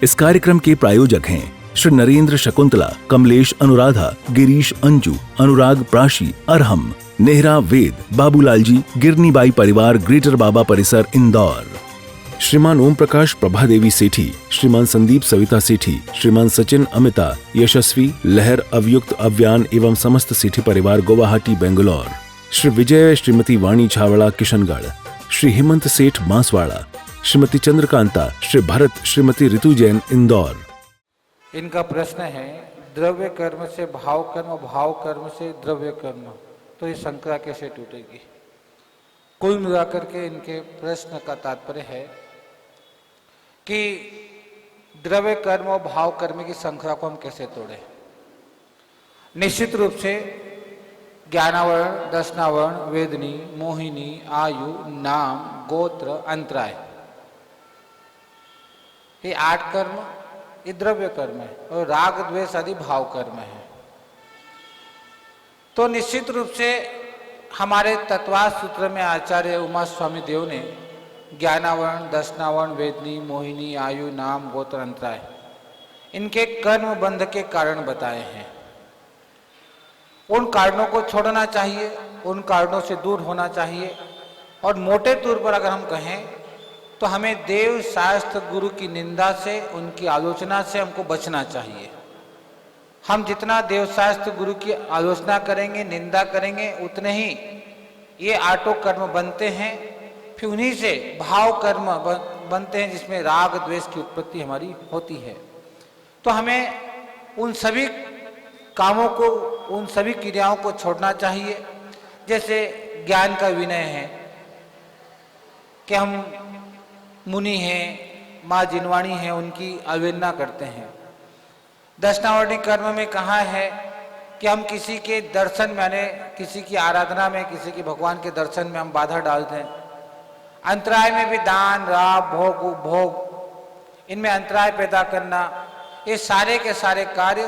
इस कार्यक्रम के प्रायोजक हैं श्री नरेंद्र शकुंतला, कमलेश अनुराधा, गिरीश अंजू, अनुराग प्राशी, अरहम, नेहरा वेद, बाबूलाल जी, गिरनीबाई परिवार, ग्रेटर बाबा परिसर, इंदौर। श्रीमान ओम प्रकाश प्रभा देवी सेठी, श्रीमान संदीप सविता सेठी, श्रीमान सचिन अमिता, यशस्वी लहर, अवयुक्त अव्यान एवं समस्त सेठी परिवार, गुवाहाटी, बेंगलोर। श्री विजय, श्रीमती वाणी छावड़ा, किशनगढ़, श्री हेमंत सेठ, बांसवाड़ा, श्रीमती चंद्रकांता, श्री भरत, श्रीमती ऋतु जैन, इंदौर। इनका प्रश्न है, द्रव्य कर्म से भाव कर्म, भाव कर्म से द्रव्य कर्म, तो ये संक्रिया कैसे टूटेगी? कुल मिलाकर के इनके प्रश्न का तात्पर्य है कि द्रव्य कर्म और भाव कर्म की संख्या को हम कैसे तोड़ें। निश्चित रूप से ज्ञानावरण, दर्शनावरण, वेदनी, मोहिनी, आयु, नाम, गोत्र, अंतराय, ये 8 कर्म ये द्रव्य कर्म है और राग द्वेष आदि भाव कर्म है। तो निश्चित रूप से हमारे तत्वार्थ सूत्र में आचार्य उमा स्वामी देव ने ज्ञानावरण, दर्शनावरण, वेदनी, मोहिनी, आयु, नाम, गोत्र, अंतराय, इनके कर्म बंध के कारण बताए हैं। उन कारणों को छोड़ना चाहिए, उन कारणों से दूर होना चाहिए। और मोटे तौर पर अगर हम कहें तो हमें देव शास्त्र गुरु की निंदा से, उनकी आलोचना से हमको बचना चाहिए। हम जितना देव शास्त्र गुरु की आलोचना करेंगे, निंदा करेंगे, उतने ही ये आटो कर्म बनते हैं। फिर उन्हीं से भाव कर्म बनते हैं जिसमें राग द्वेष की उत्पत्ति हमारी होती है। तो हमें उन सभी कामों को, उन सभी क्रियाओं को छोड़ना चाहिए। जैसे ज्ञान का विनय है कि हम मुनि हैं, माँ जिनवाणी हैं, उनकी अवहेलना करते हैं। दर्शनावरणी कर्म में कहा है कि हम किसी के दर्शन में, यानी किसी की आराधना में, किसी के भगवान के दर्शन में हम बाधा डाल दें। अंतराय में भी दान, राग, भोग, उपभोग, इनमें अंतराय पैदा करना, ये सारे के सारे कार्य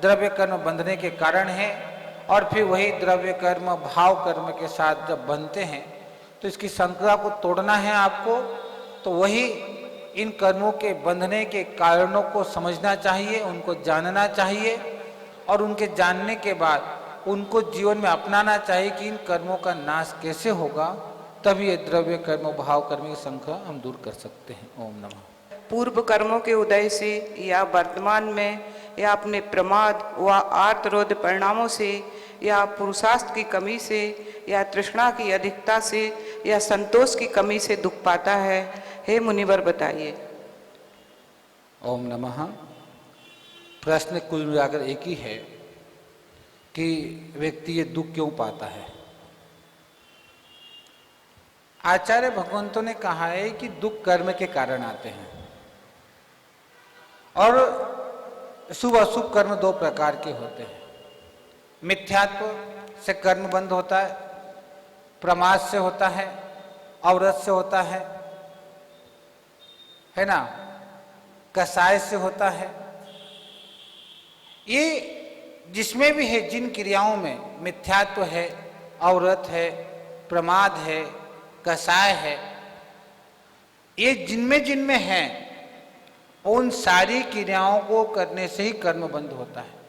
द्रव्य कर्म बंधने के कारण हैं। और फिर वही द्रव्य कर्म भाव कर्म के साथ जब बनते हैं तो इसकी संक्रिया को तोड़ना है आपको। तो वही इन कर्मों के बंधने के कारणों को समझना चाहिए, उनको जानना चाहिए और उनके जानने के बाद उनको जीवन में अपनाना चाहिए कि इन कर्मों का नाश कैसे होगा, तभी ये द्रव्य कर्म भाव कर्म की संख्या हम दूर कर सकते हैं। ओम नमः। पूर्व कर्मों के उदय से या वर्तमान में या अपने प्रमाद व आर्तरोध परिणामों से या पुरुषार्थ की कमी से या तृष्णा की अधिकता से या संतोष की कमी से दुख पाता है, हे मुनिवर बताइए। ओम नमः। प्रश्न कुल मिलाकर एक ही है कि व्यक्ति ये दुख क्यों पाता है। आचार्य भगवंतों ने कहा है कि दुख कर्म के कारण आते हैं और शुभ अशुभ कर्म 2 प्रकार के होते हैं। मिथ्यात्व से कर्म बंद होता है, प्रमाद से होता है, अवरत से होता है ना, कसाय से होता है। ये जिसमें भी है, जिन क्रियाओं में मिथ्यात्व है, अवरत है, प्रमाद है, कसाय है, ये जिनमें जिनमें है, उन सारी क्रियाओं को करने से ही कर्म बंद होता है।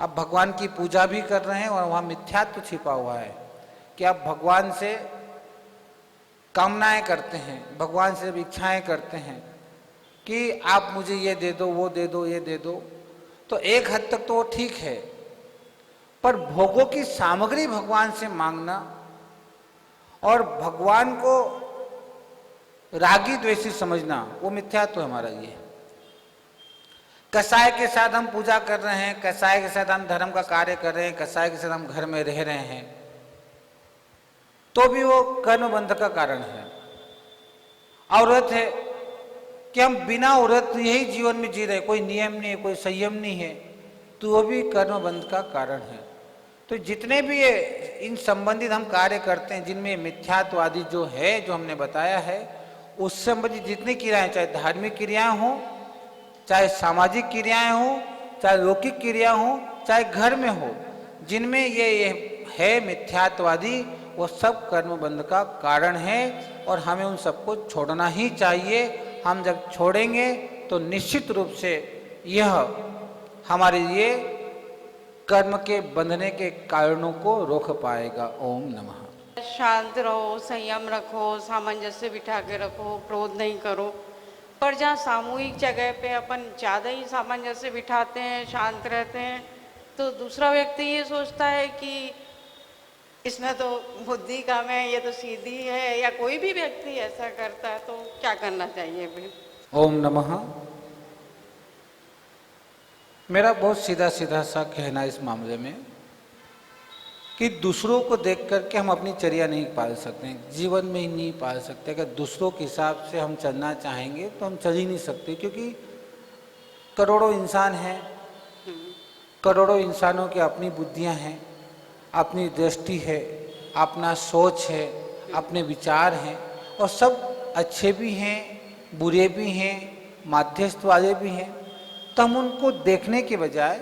अब भगवान की पूजा भी कर रहे हैं और वहाँ मिथ्यात्व छिपा हुआ है कि आप भगवान से कामनाएं करते हैं, भगवान से इच्छाएं करते हैं कि आप मुझे ये दे दो, वो दे दो, ये दे दो। तो एक हद तक तो वो ठीक है, पर भोगों की सामग्री भगवान से मांगना और भगवान को रागी द्वेषी समझना, वो मिथ्यात्व है हमारा। ये कसाय के साथ हम पूजा कर रहे हैं, कसाय के साथ हम धर्म का कार्य कर रहे हैं, कसाय के साथ हम घर में रह रहे हैं, तो भी वो कर्म बंध का कारण है। औरत है कि हम बिना औरत यही जीवन में जी रहे, कोई नियम नहीं है, कोई संयम नहीं है, तो वो भी कर्म बंध का कारण है। तो जितने भी ये इन संबंधित हम कार्य करते हैं जिनमें मिथ्यात्वादी जो है, जो हमने बताया है, उस संबंधित जितनी क्रियाएं, चाहे धार्मिक क्रियाएं हो, चाहे सामाजिक क्रियाएं हो, चाहे लौकिक क्रिया हो, चाहे घर में हो, जिनमें ये है मिथ्यात्वादी, वो सब कर्म बंध का कारण है और हमें उन सबको छोड़ना ही चाहिए। हम जब छोड़ेंगे तो निश्चित रूप से यह हमारे लिए कर्म के बंधने के कारणों को रोक पाएगा। ओम नमः। शांत रहो, संयम रखो, सामंजस्य बिठा के रखो, क्रोध नहीं करो। पर जहाँ सामूहिक जगह पे अपन ज़्यादा ही सामंजस्य बिठाते हैं, शांत रहते हैं, तो दूसरा व्यक्ति ये सोचता है कि इसमें तो बुद्धि कम है, ये तो सीधी है, या कोई भी व्यक्ति ऐसा करता है, तो क्या करना चाहिए फिर? ओम नमः। मेरा बहुत सीधा सीधा सा कहना इस मामले में कि दूसरों को देख करके हम अपनी चर्या नहीं पाल सकते हैं, जीवन में ही नहीं पाल सकते। अगर दूसरों के हिसाब से हम चलना चाहेंगे तो हम चल ही नहीं सकते, क्योंकि करोड़ों इंसान हैं, करोड़ों इंसानों की अपनी बुद्धियां हैं, अपनी दृष्टि है, अपना सोच है, अपने विचार हैं, और सब अच्छे भी हैं, बुरे भी हैं, मध्यस्थ वाले भी हैं। तो हम उनको देखने के बजाय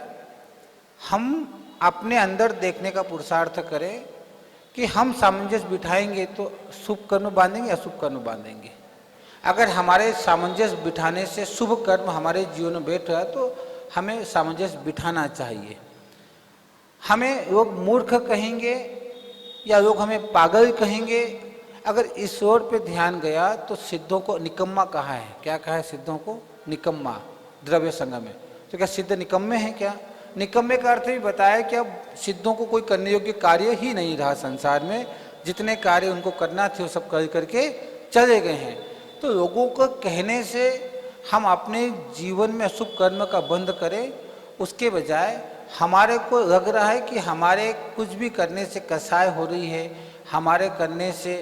हम अपने अंदर देखने का पुरुषार्थ करें कि हम सामंजस्य बिठाएंगे तो शुभ कर्म बांधेंगे, अशुभ कर्म बांधेंगे। अगर हमारे सामंजस्य बिठाने से शुभ कर्म हमारे जीवन में बैठ रहा है तो हमें सामंजस्य बिठाना चाहिए। हमें लोग मूर्ख कहेंगे या लोग हमें पागल कहेंगे, अगर इस ओर पे ध्यान गया तो सिद्धों को निकम्मा कहा है। क्या कहा है सिद्धों को? निकम्मा, द्रव्य संगम में। तो क्या सिद्ध निकम्मे हैं क्या? निकम्मे का अर्थ भी बताया कि अब सिद्धों को कोई करने योग्य कार्य ही नहीं रहा संसार में, जितने कार्य उनको करना थे वो सब कर करके चले गए हैं। तो लोगों को कहने से हम अपने जीवन में अशुभ कर्म का बंध करें, उसके बजाय हमारे को लग रहा है कि हमारे कुछ भी करने से कसाय हो रही है, हमारे करने से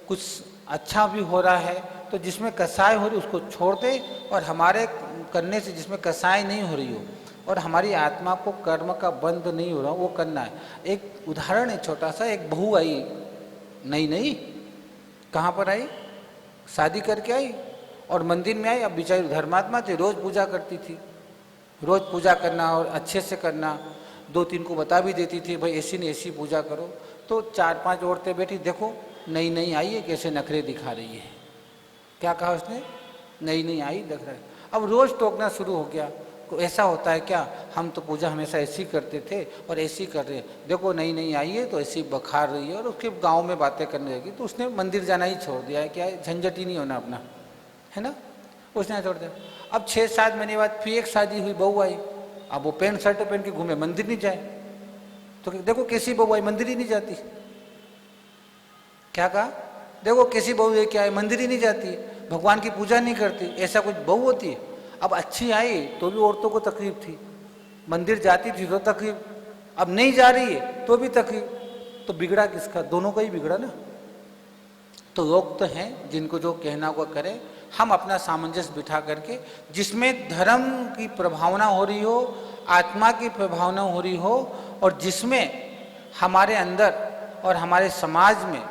कुछ अच्छा भी हो रहा है, तो जिसमें कसाय हो रही है उसको छोड़ दे, और हमारे करने से जिसमें कसाय नहीं हो रही हो और हमारी आत्मा को कर्म का बंध नहीं हो रहा वो करना है। एक उदाहरण है छोटा सा। एक बहू आई, नई कहाँ पर आई? शादी करके आई और मंदिर में आई। अब बेचारी धर्मात्मा थी, रोज पूजा करती थी, रोज पूजा करना और अच्छे से करना। 2-3 को बता भी देती थी भाई ऐसी नहीं ऐसी पूजा करो। तो 4-5 औरतें बैठी, देखो नई आई है कैसे नखरे दिखा रही है। क्या कहा उसने? नई आई दिख रहा है। अब रोज टोकना शुरू हो गया। ऐसा होता है क्या? हम तो पूजा हमेशा ऐसी करते थे और ऐसी कर रहे हैं, देखो नई आई है तो ऐसी बखार रही है, और उसके गांव में बातें करने लगी। तो उसने मंदिर जाना ही छोड़ दिया है। क्या झंझट ही नहीं होना अपना, है ना, उसने छोड़ दिया। अब 6-7 महीने बाद फिर एक शादी हुई, बहू आई। अब वो पैंट शर्ट पहन के घूमे, मंदिर नहीं जाए। तो देखो कैसी बहू आई, मंदिर ही नहीं जाती। क्या कहा? देखो कैसी बहू लेके आए, मंदिर ही नहीं जाती, भगवान की पूजा नहीं करती। ऐसा कुछ बहू होती है? अब अच्छी आई तो भी औरतों को तकलीफ थी, मंदिर जाती थी तो तकलीफ, अब नहीं जा रही है तो भी तकलीफ। तो बिगड़ा किसका? दोनों का ही बिगड़ा ना। तो लोग तो हैं जिनको जो कहना वो करें, हम अपना सामंजस्य बिठा करके जिसमें धर्म की प्रभावना हो रही हो, आत्मा की प्रभावना हो रही हो, और जिसमें हमारे अंदर और हमारे समाज में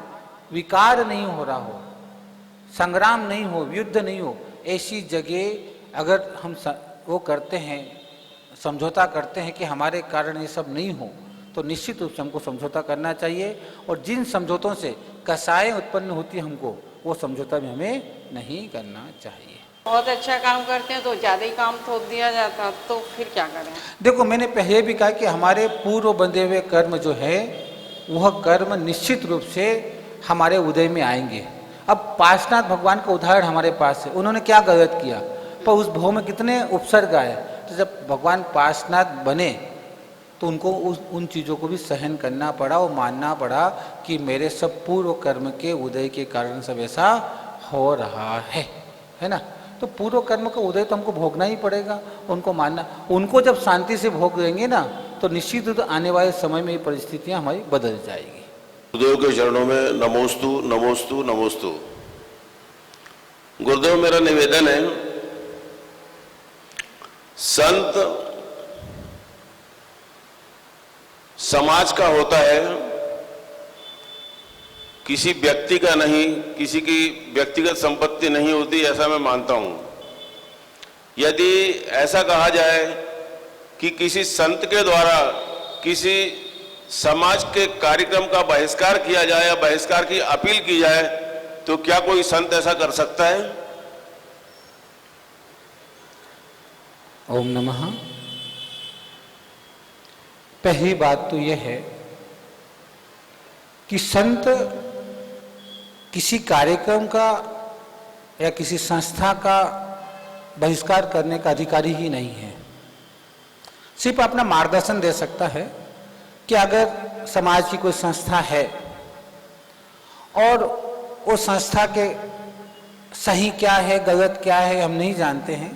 विकार नहीं हो रहा हो, संग्राम नहीं हो, युद्ध नहीं हो, ऐसी जगह अगर हम वो करते हैं, समझौता करते हैं कि हमारे कारण ये सब नहीं हो, तो निश्चित रूप से हमको समझौता करना चाहिए। और जिन समझौतों से कसाएं उत्पन्न होती है हमको, वो समझौता भी हमें नहीं करना चाहिए। बहुत अच्छा काम करते हैं तो ज़्यादा ही काम थोप दिया जाता, तो फिर क्या करें? देखो मैंने पहले भी कहा कि हमारे पूर्व बंधे हुए कर्म जो है वह कर्म निश्चित रूप से हमारे उदय में आएंगे। अब पार्श्वनाथ भगवान का उदाहरण हमारे पास है। उन्होंने क्या गलत किया, पर उस भव में कितने उपसर्ग आए। तो जब भगवान पार्श्वनाथ बने तो उनको उन चीज़ों को भी सहन करना पड़ा और मानना पड़ा कि मेरे सब पूर्व कर्म के उदय के कारण सब ऐसा हो रहा है ना। तो पूर्व कर्म का उदय तो हमको भोगना ही पड़ेगा, उनको मानना। उनको जब शांति से भोग देंगे ना तो निश्चित रूप आने वाले समय में ये परिस्थितियाँ हमारी बदल जाएगी। गुरुदेव के चरणों में नमोस्तु नमोस्तु नमोस्तु। गुरुदेव मेरा निवेदन है, संत समाज का होता है, किसी व्यक्ति का नहीं, किसी की व्यक्तिगत संपत्ति नहीं होती, ऐसा मैं मानता हूं। यदि ऐसा कहा जाए कि किसी संत के द्वारा किसी समाज के कार्यक्रम का बहिष्कार किया जाए या बहिष्कार की अपील की जाए, तो क्या कोई संत ऐसा कर सकता है? ओम नमः। पहली बात तो यह है कि संत किसी कार्यक्रम का या किसी संस्था का बहिष्कार करने का अधिकारी ही नहीं है। सिर्फ अपना मार्गदर्शन दे सकता है कि अगर समाज की कोई संस्था है और वो संस्था के सही क्या है गलत क्या है हम नहीं जानते हैं,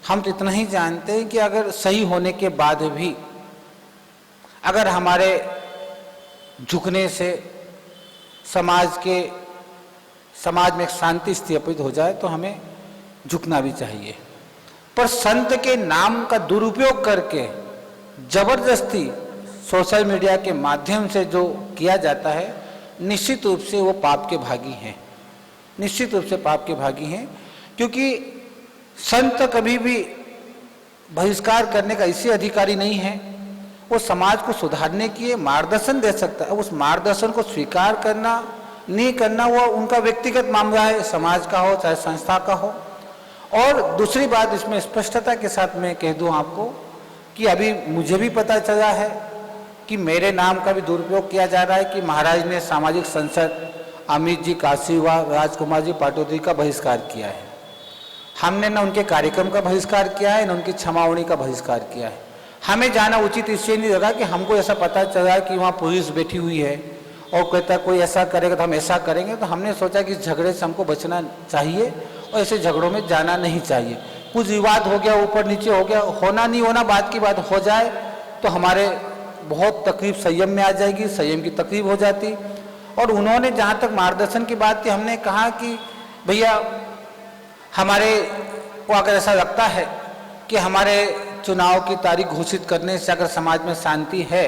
हम तो इतना ही जानते हैं कि अगर सही होने के बाद भी अगर हमारे झुकने से समाज में एक शांति स्थापित हो जाए तो हमें झुकना भी चाहिए। पर संत के नाम का दुरुपयोग करके जबरदस्ती सोशल मीडिया के माध्यम से जो किया जाता है, निश्चित रूप से वो पाप के भागी हैं, निश्चित रूप से पाप के भागी हैं। क्योंकि संत कभी भी बहिष्कार करने का ऐसे अधिकारी नहीं है, वो समाज को सुधारने के मार्गदर्शन दे सकता है। उस मार्गदर्शन को स्वीकार करना नहीं करना वो उनका व्यक्तिगत मामला है, समाज का हो चाहे संस्था का हो। और दूसरी बात इसमें स्पष्टता के साथ मैं कह दूं आपको कि अभी मुझे भी पता चला है कि मेरे नाम का भी दुरुपयोग किया जा रहा है कि महाराज ने सामाजिक संसद अमित जी काशीवा राजकुमार जी पाटोदी का बहिष्कार किया है। हमने न उनके कार्यक्रम का बहिष्कार किया है न उनकी क्षमावणी का बहिष्कार किया है। हमें जाना उचित इसलिए नहीं लगा कि हमको ऐसा पता चला कि वहाँ पुलिस बैठी हुई है और कहता कोई ऐसा करेगा तो हम ऐसा करेंगे, तो हमने सोचा कि इस झगड़े से हमको बचना चाहिए और ऐसे झगड़ों में जाना नहीं चाहिए। कुछ विवाद हो गया, ऊपर नीचे हो गया, होना नहीं होना बात की बात हो जाए तो हमारे बहुत तकलीफ संयम में आ जाएगी, संयम की तकलीफ हो जाती। और उन्होंने जहाँ तक मार्गदर्शन की बात की, हमने कहा कि भैया हमारे को अगर ऐसा लगता है कि हमारे चुनाव की तारीख घोषित करने से अगर समाज में शांति है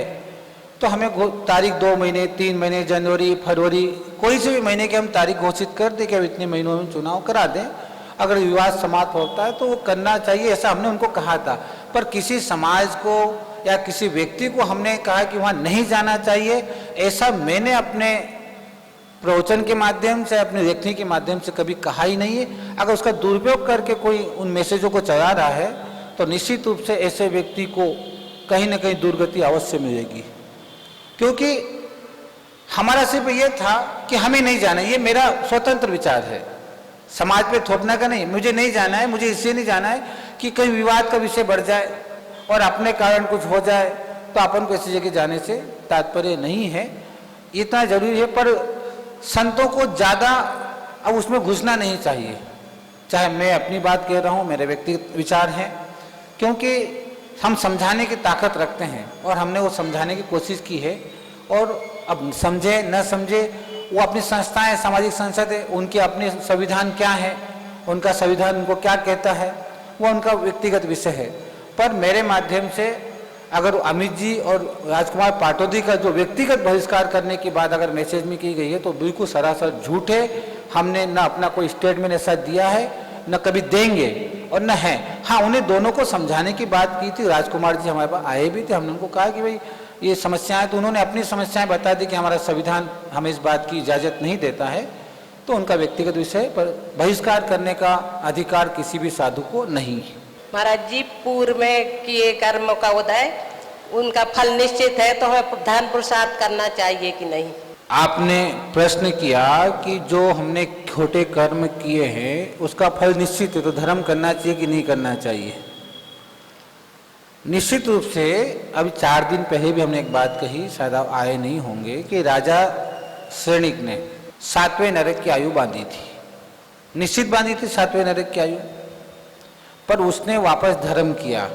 तो हमें तारीख 2 महीने 3 महीने जनवरी फरवरी कोई से भी महीने की हम तारीख घोषित कर दें कि अब इतने महीनों में चुनाव करा दें। अगर विवाद समाप्त होता है तो वो करना चाहिए, ऐसा हमने उनको कहा था। पर किसी समाज को या किसी व्यक्ति को हमने कहा कि वहाँ नहीं जाना चाहिए, ऐसा मैंने अपने प्रवचन के माध्यम से अपने लेखनी के माध्यम से कभी कहा ही नहीं है। अगर उसका दुरुपयोग करके कोई उन मैसेजों को चला रहा है तो निश्चित रूप से ऐसे व्यक्ति को कहीं ना कहीं दुर्गति अवश्य मिलेगी। क्योंकि हमारा सिर्फ ये था कि हमें नहीं जाना, ये मेरा स्वतंत्र विचार है, समाज पे थोपने का नहीं। मुझे नहीं जाना है, मुझे इसलिए नहीं जाना है कि कहीं विवाद का विषय बढ़ जाए और अपने कारण कुछ हो जाए तो अपन को ऐसी जगह जाने से तात्पर्य नहीं है, इतना जरूरी है। पर संतों को ज़्यादा अब उसमें घुसना नहीं चाहिए। चाहे मैं अपनी बात कह रहा हूँ, मेरे व्यक्तिगत विचार हैं, क्योंकि हम समझाने की ताकत रखते हैं और हमने वो समझाने की कोशिश की है। और अब समझे न समझे वो अपनी संस्थाएं सामाजिक संसद है, उनके अपने संविधान क्या है, उनका संविधान उनको क्या कहता है, वो उनका व्यक्तिगत विषय है। पर मेरे माध्यम से अगर अमित जी और राजकुमार पाटोदी का जो व्यक्तिगत बहिष्कार करने की बात अगर मैसेज में की गई है तो बिल्कुल सरासर झूठ है। हमने न अपना कोई स्टेटमेंट ऐसा दिया है, न कभी देंगे और न है। हाँ, उन्हें दोनों को समझाने की बात की थी। राजकुमार जी हमारे पास आए भी थे, हमने उनको कहा कि भाई ये समस्याएं, तो उन्होंने अपनी समस्याएं बता दी कि हमारा संविधान हमें इस बात की इजाज़त नहीं देता है। तो उनका व्यक्तिगत विषय पर बहिष्कार करने का अधिकार किसी भी साधु को नहीं है। महाराज जी, पूर्व में किए कर्म का उदय उनका फल निश्चित है, तो हमें धर्म पुरुषार्थ करना चाहिए कि नहीं? आपने प्रश्न किया कि जो हमने छोटे कर्म किए हैं उसका फल निश्चित है, तो धर्म करना चाहिए कि नहीं करना चाहिए? निश्चित रूप से अभी 4 दिन पहले भी हमने एक बात कही, शायद आप आए नहीं होंगे, कि राजा श्रेणिक ने 7वें नरक की आयु बांधी थी, निश्चित बांधी थी 7वें नरक की आयु। पर उसने वापस धर्म किया,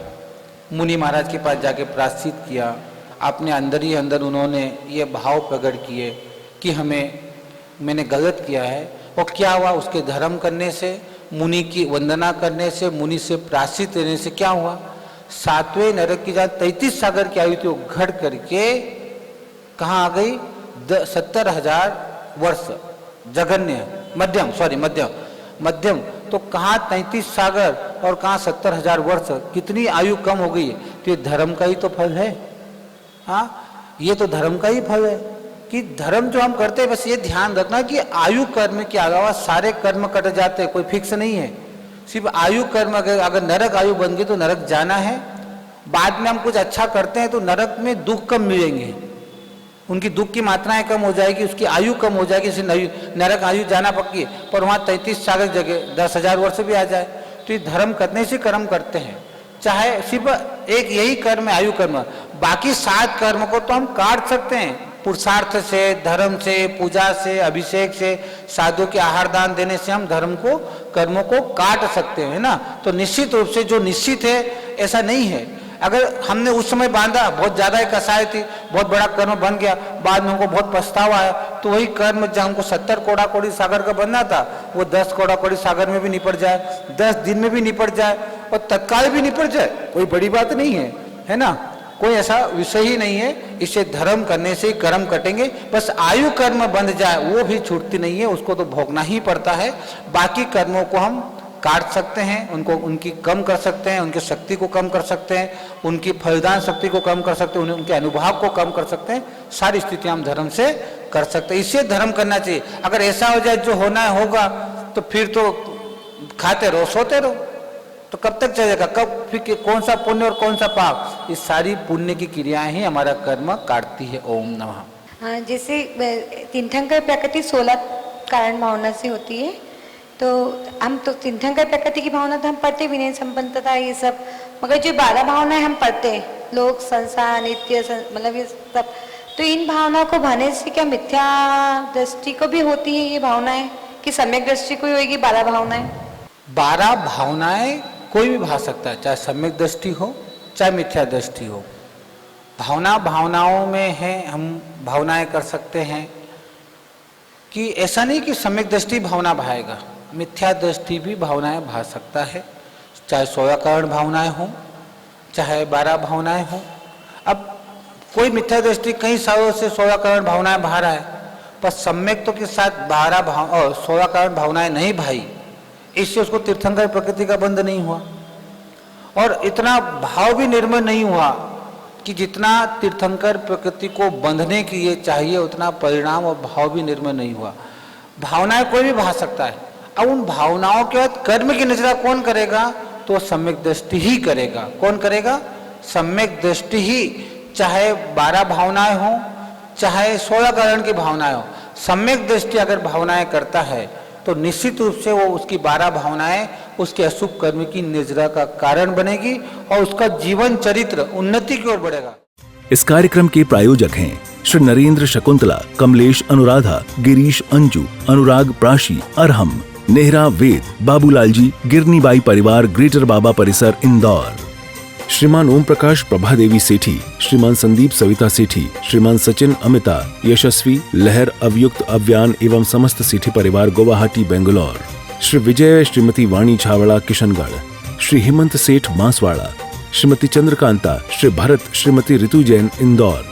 मुनि महाराज के पास जाके प्रायश्चित किया, अपने अंदर ही अंदर उन्होंने ये भाव प्रकट किए कि मैंने गलत किया है। और क्या हुआ? उसके धर्म करने से, मुनि की वंदना करने से, मुनि से प्रायश्चित लेने से क्या हुआ? 7वें नरक की जहाँ 33 सागर की आयु थी वो घट करके कहाँ आ गई? 70,000 वर्ष। जघन्य मध्यम तो कहाँ 33 सागर और कहाँ 70,000 वर्ष, कितनी आयु कम हो गई है। तो ये धर्म का ही तो फल है। हाँ, ये तो धर्म का ही फल है कि धर्म जो हम करते हैं, बस ये ध्यान रखना कि आयु कर्म के अलावा सारे कर्म कट जाते हैं, कोई फिक्स नहीं है। सिर्फ आयु कर्म, अगर नरक आयु बन गई तो नरक जाना है, बाद में हम कुछ अच्छा करते हैं तो नरक में दुख कम मिलेंगे, उनकी दुख की मात्राएं कम हो जाएगी, उसकी आयु कम हो जाएगी, इसे नरक आयु जाना पक्की है। पर वहाँ 33 साल की जगह 10,000 वर्ष भी आ जाए तो ये धर्म करने से कर्म करते हैं। चाहे सिर्फ एक यही कर्म है आयु कर्म, बाकी 7 कर्म को तो हम काट सकते हैं, पुरुषार्थ से, धर्म से, पूजा से, अभिषेक से, साधु के आहार दान देने से हम धर्म को, कर्मों को काट सकते हैं ना। तो निश्चित रूप से जो निश्चित है ऐसा नहीं है। अगर हमने उस समय बांधा, बहुत ज्यादा एक कसाई थी, बहुत बड़ा कर्म बन गया, बाद में हमको बहुत पछतावा है, तो वही कर्म जब हमको 70 कोड़ा कोड़ी सागर का बनना था वो 10 कोड़ा कोड़ी सागर में भी निपट जाए, 10 दिन में भी निपट जाए और तत्काल भी निपट जाए, कोई बड़ी बात नहीं है, है ना। कोई ऐसा विषय ही नहीं है। इसे धर्म करने से ही कर्म कटेंगे। बस आयु कर्म बंध जाए वो भी छूटती नहीं है, उसको तो भोगना ही पड़ता है। बाकी कर्मों को हम काट सकते हैं, उनको उनकी कम कर सकते हैं, उनकी शक्ति को कम कर सकते हैं, उनकी फलदान शक्ति को कम कर सकते हैं, उनके अनुभाव को कम कर सकते हैं। सारी स्थितियां हम धर्म से कर सकते हैं। इससे धर्म करना चाहिए। अगर ऐसा हो जाए जो होना है होगा तो फिर तो खाते रहो सोते रहो, तो कब तक चलेगा? कब फिर कौन सा पुण्य और कौन सा पाप? इस सारी पुण्य की क्रियाएं ही हमारा कर्म काटती है। ओम नमः। जैसे तीर्थंकर प्रकृति 16 कारण भावना से होती है, तो हम तो तीर्थंकर प्रकृति की भावना तो हम पढ़ते भी नहीं, संपन्नता ये सब, मगर जो 12 भावनाएं हम पढ़ते हैं, लोक, संसार, नित्य, मतलब ये सब, तो इन भावनाओं को भाने से क्या मिथ्या दृष्टि को भी होती है ये भावनाएं, कि सम्यक दृष्टि को ही होगी 12 भावनाएं? 12 भावनाएं कोई भी भा सकता है, चाहे सम्यक दृष्टि हो चाहे मिथ्या दृष्टि हो। भावनाओं में है, हम भावनाएं कर सकते हैं कि ऐसा नहीं कि सम्यक दृष्टि भावना भाएगा, मिथ्या दृष्टि भी भावनाएं भा सकता है, चाहे 16 कारण भावनाएं हो चाहे 12 भावनाएं हो। अब कोई मिथ्या दृष्टि कई सालों से 16 कारण भावनाएं भा रहा है, पर सम्यक तो के साथ 16 कारण भावनाएं नहीं भाई, इससे उसको तीर्थंकर प्रकृति का बंध नहीं हुआ और इतना भाव भी निर्मल नहीं हुआ कि जितना तीर्थंकर प्रकृति को बंधने के लिए चाहिए उतना परिणाम और भाव भी निर्मल नहीं हुआ। भावनाएं कोई भी भा सकता है। अब उन भावनाओं के बाद कर्म की नजरा कौन करेगा? तो सम्यक दृष्टि ही करेगा। कौन करेगा? सम्यक दृष्टि ही, चाहे 12 भावनाएं हो चाहे 16 कारण की भावनाएं हो। सम्यक दृष्टि अगर भावनाएं करता है तो निश्चित रूप से वो उसकी 12 भावनाएं उसके अशुभ कर्म की निजरा का कारण बनेगी और उसका जीवन चरित्र उन्नति की ओर बढ़ेगा। इस कार्यक्रम के प्रायोजक हैं श्री नरेंद्र शकुंतला, कमलेश अनुराधा, गिरीश अंजू, अनुराग प्राशी, अरहम, नेहरा वेद, बाबूलाल जी, गिरनीबाई परिवार, ग्रेटर बाबा परिसर, इंदौर। श्रीमान ओम प्रकाश प्रभादेवी सेठी, श्रीमान संदीप सविता सेठी, श्रीमान सचिन अमिता, यशस्वी, लहर, अवयुक्त, अव्यान एवं समस्त सेठी परिवार, गुवाहाटी, बेंगलोर। श्री विजय, श्रीमती वाणी छावड़ा, किशनगढ़, श्री हेमंत सेठ, बांसवाड़ा, श्रीमती चंद्रकांता, श्री भरत, श्रीमती ऋतु जैन, इंदौर।